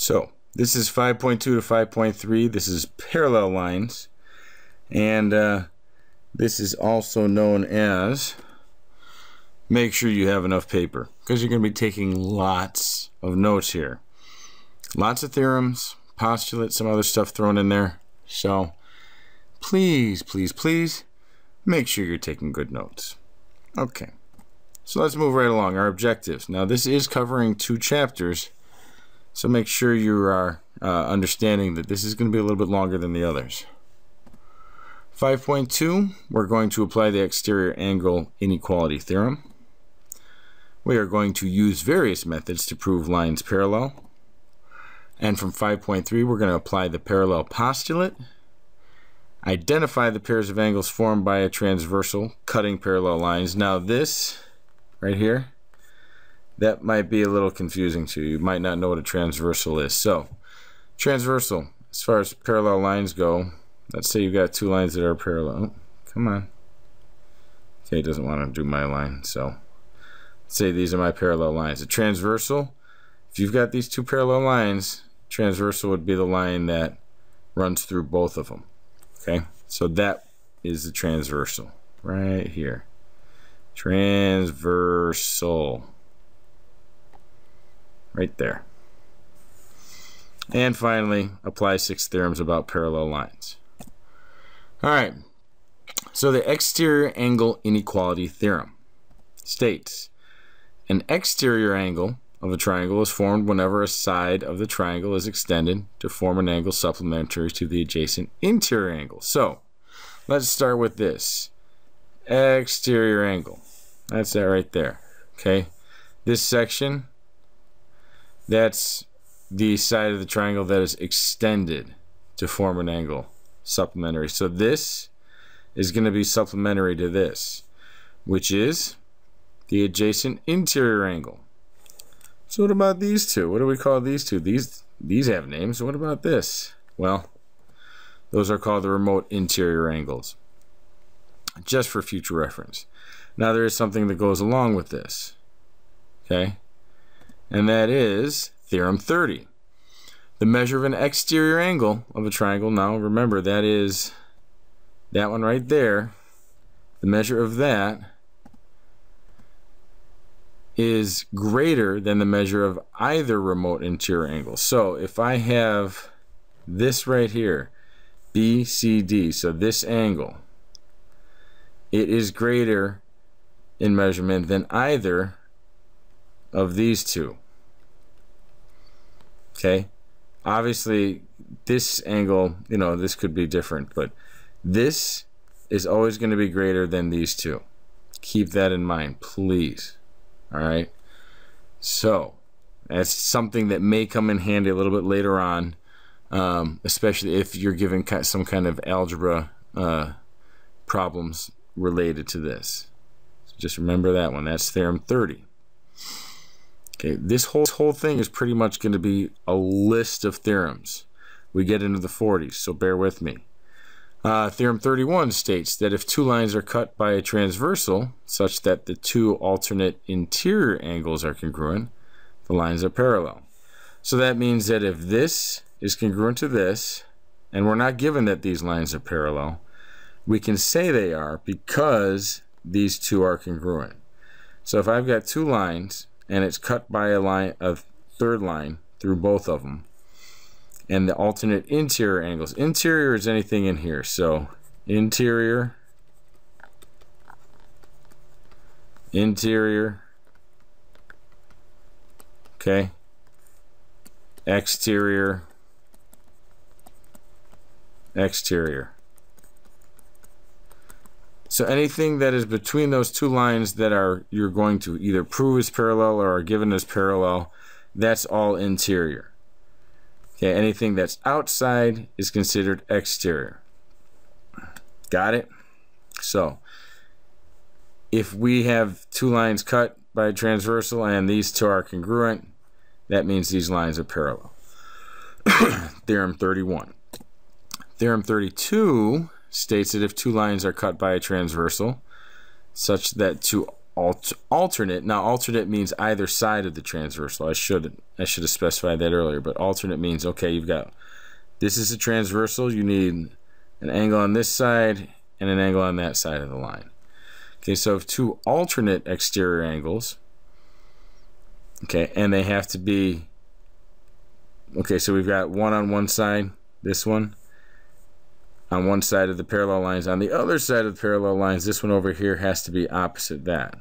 So this is 5.2 to 5.3. This is parallel lines, and this is also known as, make sure you have enough paper, because you're going to be taking lots of notes here. Lots of theorems, postulates, some other stuff thrown in there. So please, please, please make sure you're taking good notes. Okay, so let's move right along. Our objectives. Now this is covering 2 chapters, so make sure you are understanding that this is going to be a little bit longer than the others. 5.2, we're going to apply the exterior angle inequality theorem. We are going to use various methods to prove lines parallel. And from 5.3, we're going to apply the parallel postulate, identify the pairs of angles formed by a transversal cutting parallel lines. Now this right here, that might be a little confusing to you. You might not know what a transversal is. So transversal, as far as parallel lines go, let's say you've got 2 lines that are parallel. Come on. Okay, it doesn't want to do my line, so let's say these are my parallel lines. A transversal, if you've got these 2 parallel lines, transversal would be the line that runs through both of them. Okay, so that is the transversal right here. Transversal. Right there. And finally, apply 6 theorems about parallel lines. Alright, so the exterior angle inequality theorem states an exterior angle of a triangle is formed whenever a side of the triangle is extended to form an angle supplementary to the adjacent interior angle. So let's start with this exterior angle. That's that right there. Okay, this section, that's the side of the triangle that is extended to form an angle supplementary. So this is going to be supplementary to this, which is the adjacent interior angle. So what about these 2? What do we call these 2? These have names. What about this? Well, those are called the remote interior angles, just for future reference. Now there is something that goes along with this, okay, and that is theorem 30. The measure of an exterior angle of a triangle, now remember that is that one right there, the measure of that is greater than the measure of either remote interior angle. So if I have this right here, BCD, so this angle, it is greater in measurement than either of these 2. Okay, obviously this angle, you know, this could be different, but this is always going to be greater than these 2. Keep that in mind, please. All right, so that's something that may come in handy a little bit later on, especially if you're given some kind of algebra problems related to this. So just remember that one. That's theorem 30. Okay, this whole thing is pretty much going to be a list of theorems. We get into the 40s, so bear with me. Theorem 31 states that if 2 lines are cut by a transversal such that the 2 alternate interior angles are congruent, the lines are parallel. So that means that if this is congruent to this, and we're not given that these lines are parallel, we can say they are because these 2 are congruent. So if I've got 2 lines and it's cut by a 3rd line through both of them, and the alternate interior angles. Interior is anything in here. So interior, interior, okay, exterior, exterior. So anything that is between those 2 lines that you're going to either prove is parallel or are given as parallel, that's all interior. Okay, anything that's outside is considered exterior. Got it? So if we have 2 lines cut by a transversal and these 2 are congruent, that means these lines are parallel. Theorem 31. Theorem 32 states that if 2 lines are cut by a transversal such that 2 alternate. Now, alternate means either side of the transversal. I should have specified that earlier, but alternate means, okay, you've got, this is a transversal, you need an angle on this side and an angle on that side of the line. Okay, so if two alternate exterior angles, okay, and they have to be, okay, so we've got one on one side, this one, on one side of the parallel lines. On the other side of the parallel lines, this one over here has to be opposite that.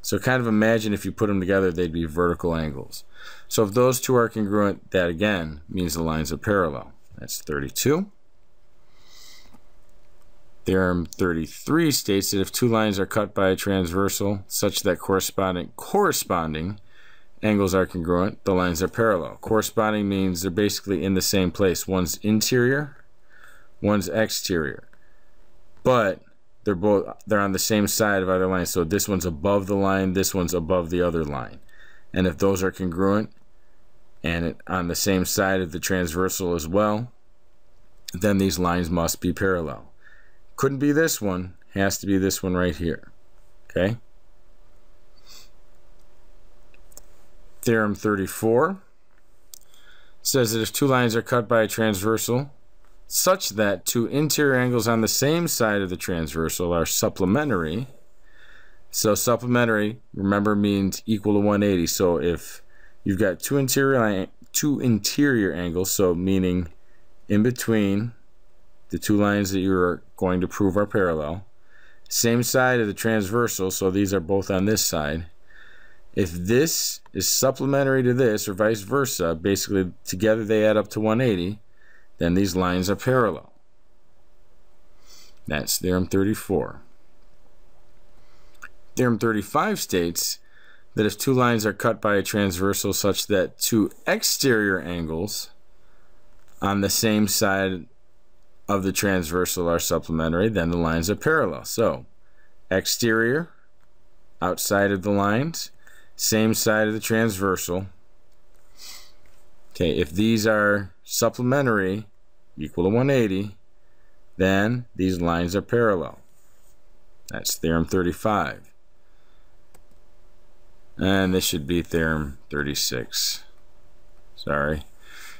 So kind of imagine if you put them together, they'd be vertical angles. So if those two are congruent, that again means the lines are parallel. That's 32. Theorem 33 states that if two lines are cut by a transversal such that corresponding angles are congruent, the lines are parallel. Corresponding means they're basically in the same place. One's interior, one's exterior, but they're on the same side of either line. So this one's above the line, this one's above the other line. And if those are congruent and on the same side of the transversal as well, then these lines must be parallel. Couldn't be this one, has to be this one right here. Okay? Theorem 34 says that if two lines are cut by a transversal such that two interior angles on the same side of the transversal are supplementary. So supplementary, remember, means equal to 180. So if you've got two interior angles, so meaning in between the two lines that you're going to prove are parallel, same side of the transversal, so these are both on this side. If this is supplementary to this, or vice versa, basically together they add up to 180, then these lines are parallel. That's theorem 34. Theorem 35 states that if two lines are cut by a transversal such that two exterior angles on the same side of the transversal are supplementary, then the lines are parallel. So exterior, outside of the lines, same side of the transversal. Okay, if these are supplementary, equal to 180, then these lines are parallel. That's theorem 35. And this should be theorem 36. Sorry.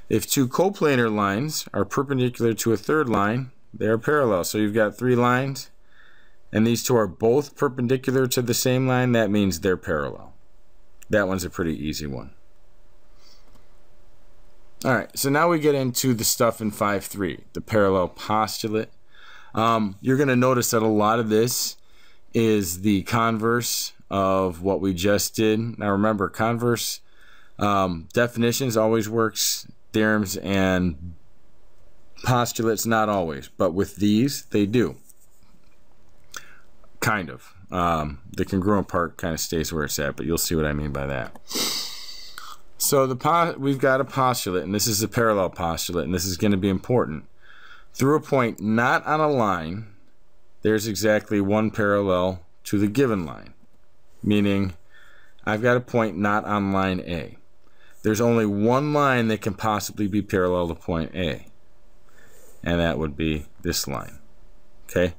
If two coplanar lines are perpendicular to a third line, they are parallel. So you've got three lines, and these two are both perpendicular to the same line. That means they're parallel. That one's a pretty easy one. All right, so now we get into the stuff in 5.3, the parallel postulate. You're going to notice that a lot of this is the converse of what we just did. Now remember, converse definitions always works, theorems and postulates not always, but with these they do. Kind of. The congruent part kind of stays where it's at, but you'll see what I mean by that. So we've got a postulate, and this is a parallel postulate, and this is going to be important. Through a point not on a line, there's exactly one parallel to the given line. Meaning, I've got a point not on line A. There's only one line that can possibly be parallel to point A, and that would be this line. Okay?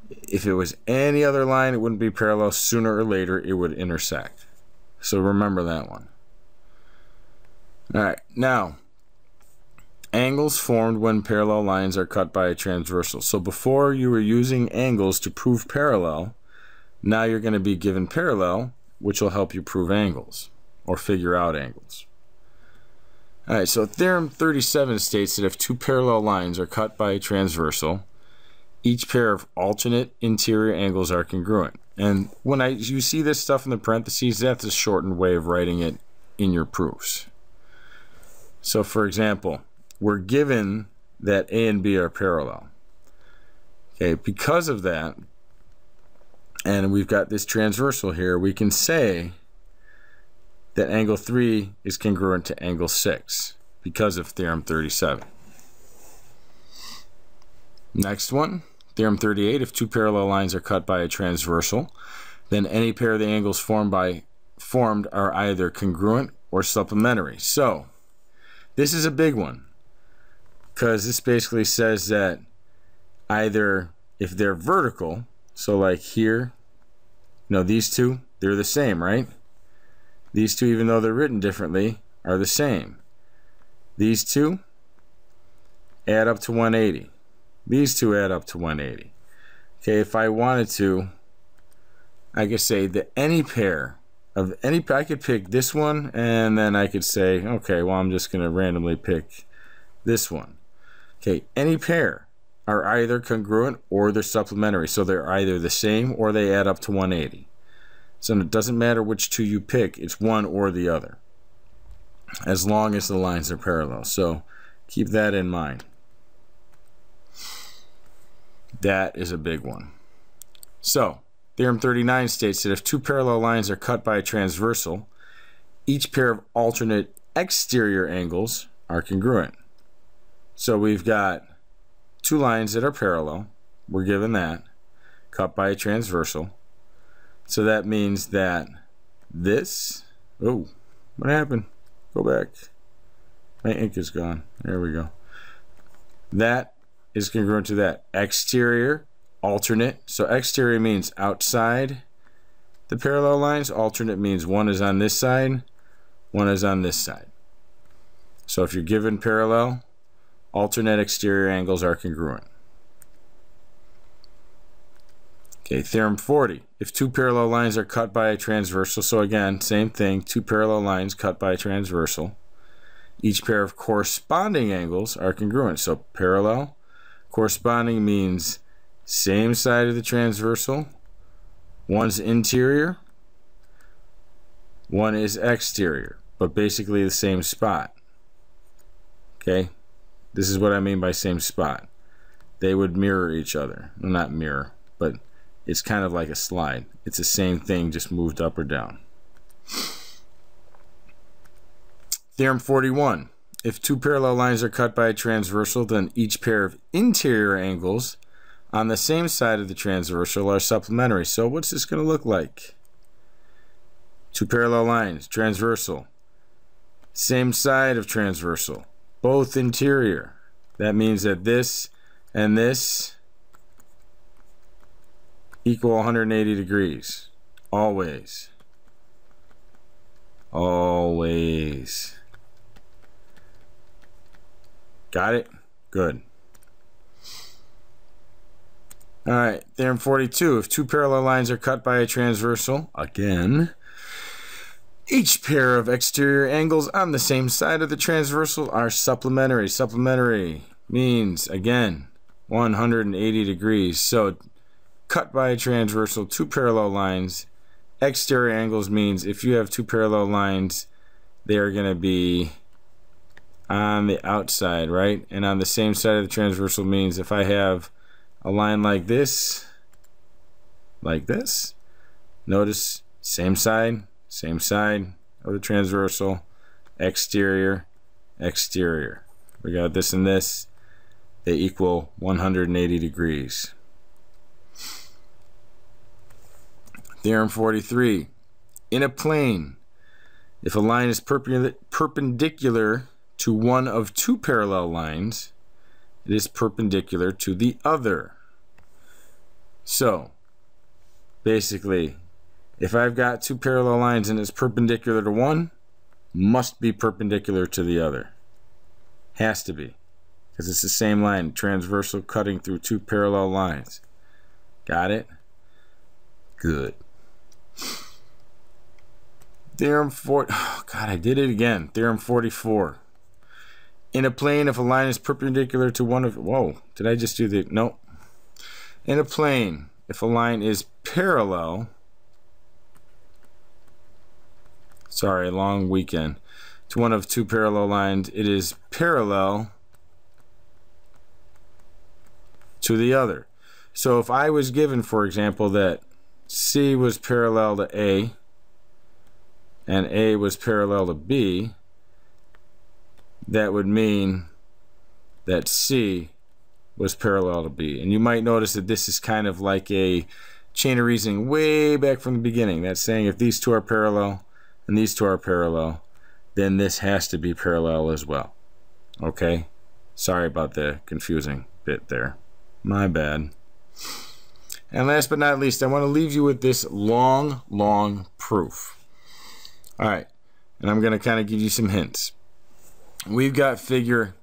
If it was any other line, it wouldn't be parallel. Sooner or later, it would intersect. So remember that one. Alright, now, angles formed when parallel lines are cut by a transversal. So before you were using angles to prove parallel, now you're going to be given parallel, which will help you prove angles, or figure out angles. Alright, so theorem 37 states that if two parallel lines are cut by a transversal, each pair of alternate interior angles are congruent. And when you see this stuff in the parentheses, that's a shortened way of writing it in your proofs. So for example, we're given that A and B are parallel. Okay, because of that, and we've got this transversal here, we can say that angle 3 is congruent to angle 6 because of theorem 37. Next one, theorem 38, if two parallel lines are cut by a transversal, then any pair of the angles formed are either congruent or supplementary. So this is a big one, because this basically says that either if they're vertical, so like here, these two, they're the same, right? These two, even though they're written differently, are the same. These two add up to 180. These two add up to 180. Okay, if I wanted to, I could say that any pair of any, I could pick this one, and then I could say, okay, well, I'm just going to randomly pick this one. Okay, any pair are either congruent or they're supplementary. So they're either the same or they add up to 180. So it doesn't matter which two you pick, it's one or the other, as long as the lines are parallel. So keep that in mind. That is a big one. So Theorem 39 states that if two parallel lines are cut by a transversal, each pair of alternate exterior angles are congruent. So we've got two lines that are parallel. We're given that, cut by a transversal. So that means that this, oh, what happened? Go back. My ink is gone. There we go. That is congruent to that. Exterior, alternate. So exterior means outside the parallel lines. Alternate means one is on this side, one is on this side. So if you're given parallel, alternate exterior angles are congruent. Okay, Theorem 40. If two parallel lines are cut by a transversal, so again, same thing, two parallel lines cut by a transversal, each pair of corresponding angles are congruent. So parallel, corresponding means same side of the transversal, one's interior, one is exterior, but basically the same spot. Okay, this is what I mean by same spot. They would mirror each other. Well, not mirror, but it's kind of like a slide. It's the same thing, just moved up or down. Theorem 41. If two parallel lines are cut by a transversal, then each pair of interior angles on the same side of the transversal are supplementary. So what's this going to look like? Two parallel lines, transversal. Same side of transversal. Both interior. That means that this and this equal 180 degrees. Always. Always. Got it? Good. Alright, Theorem 42. If two parallel lines are cut by a transversal, again, each pair of exterior angles on the same side of the transversal are supplementary. Supplementary means, again, 180 degrees. So, cut by a transversal, two parallel lines. Exterior angles means if you have two parallel lines, they are going to be on the outside, right? And on the same side of the transversal means if I have a line like this, notice same side of the transversal, exterior, exterior. We got this and this, they equal 180 degrees. Theorem 43. In a plane, if a line is perpendicular to one of two parallel lines, it is perpendicular to the other. So, basically, if I've got two parallel lines and it's perpendicular to one, must be perpendicular to the other. Has to be. Because it's the same line, transversal cutting through two parallel lines. Got it? Good. Theorem 4. Oh, God, I did it again. Theorem 44. In a plane, if a line is perpendicular to one of... Whoa, did I just do the... Nope. In a plane, if a line is parallel... Sorry, long weekend. To one of two parallel lines, it is parallel to the other. So if I was given, for example, that C was parallel to A and A was parallel to B, that would mean that C was parallel to B. And you might notice that this is kind of like a chain of reasoning way back from the beginning. That's saying if these two are parallel and these two are parallel, then this has to be parallel as well. Okay? Sorry about the confusing bit there. My bad. And last but not least, I want to leave you with this long proof. All right, and I'm going to kind of give you some hints. We've got figure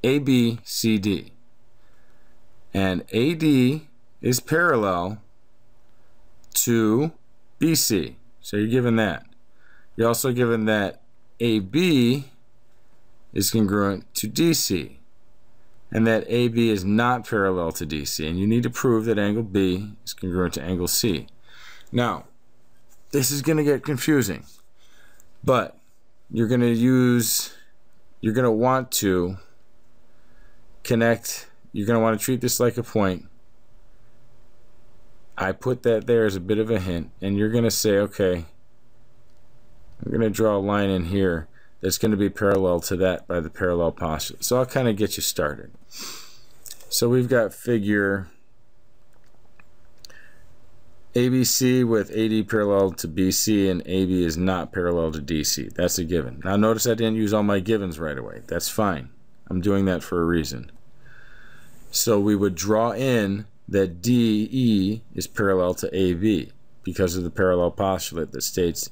ABCD, and AD is parallel to BC. So you're given that. You're also given that AB is congruent to DC, and that AB is not parallel to DC, and you need to prove that angle B is congruent to angle C. Now, this is going to get confusing, but you're going to want to connect, you're going to want to treat this like a point. I put that there as a bit of a hint, and you're going to say, okay, I'm going to draw a line in here that's going to be parallel to that by the parallel postulate. So I'll kind of get you started. So we've got figure ABC with AD parallel to BC, and AB is not parallel to DC. That's a given. Now notice I didn't use all my givens right away. That's fine. I'm doing that for a reason. So we would draw in that DE is parallel to AB because of the parallel postulate that states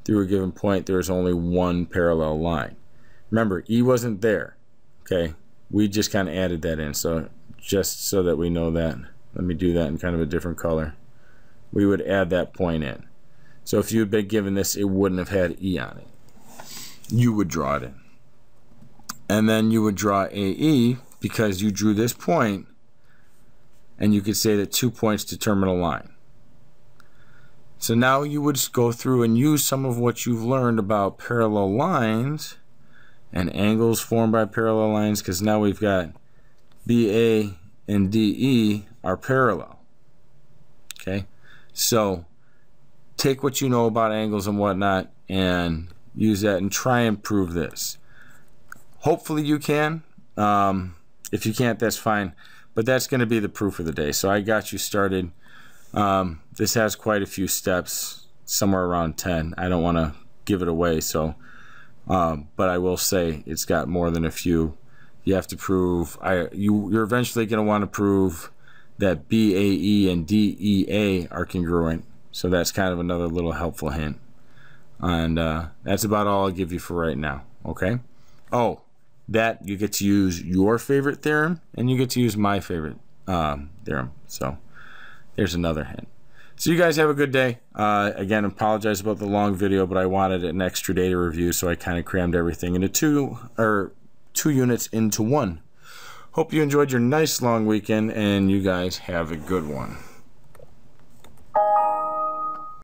through a given point there is only one parallel line. Remember, E wasn't there. Okay, we just kind of added that in. So just so that we know that, let me do that in kind of a different color. We would add that point in. So if you had been given this, it wouldn't have had E on it. You would draw it in. And then you would draw AE because you drew this point, and you could say that 2 points determine a line. So now you would go through and use some of what you've learned about parallel lines and angles formed by parallel lines, because now we've got BA and DE are parallel. Okay, so take what you know about angles and whatnot and use that and try and prove this. Hopefully you can. If you can't, that's fine. But that's going to be the proof of the day. So I got you started. This has quite a few steps, somewhere around 10. I don't want to give it away, so but I will say it's got more than a few. You have to prove, you're eventually going to want to prove that BAE and DEA are congruent. So that's kind of another little helpful hint. And that's about all I'll give you for right now. Okay? Oh, that you get to use your favorite theorem, and you get to use my favorite theorem. So there's another hint. So you guys have a good day. Again, apologize about the long video, but I wanted an extra day to review, so I kind of crammed everything into two units into one. Hope you enjoyed your nice long weekend, and you guys have a good one.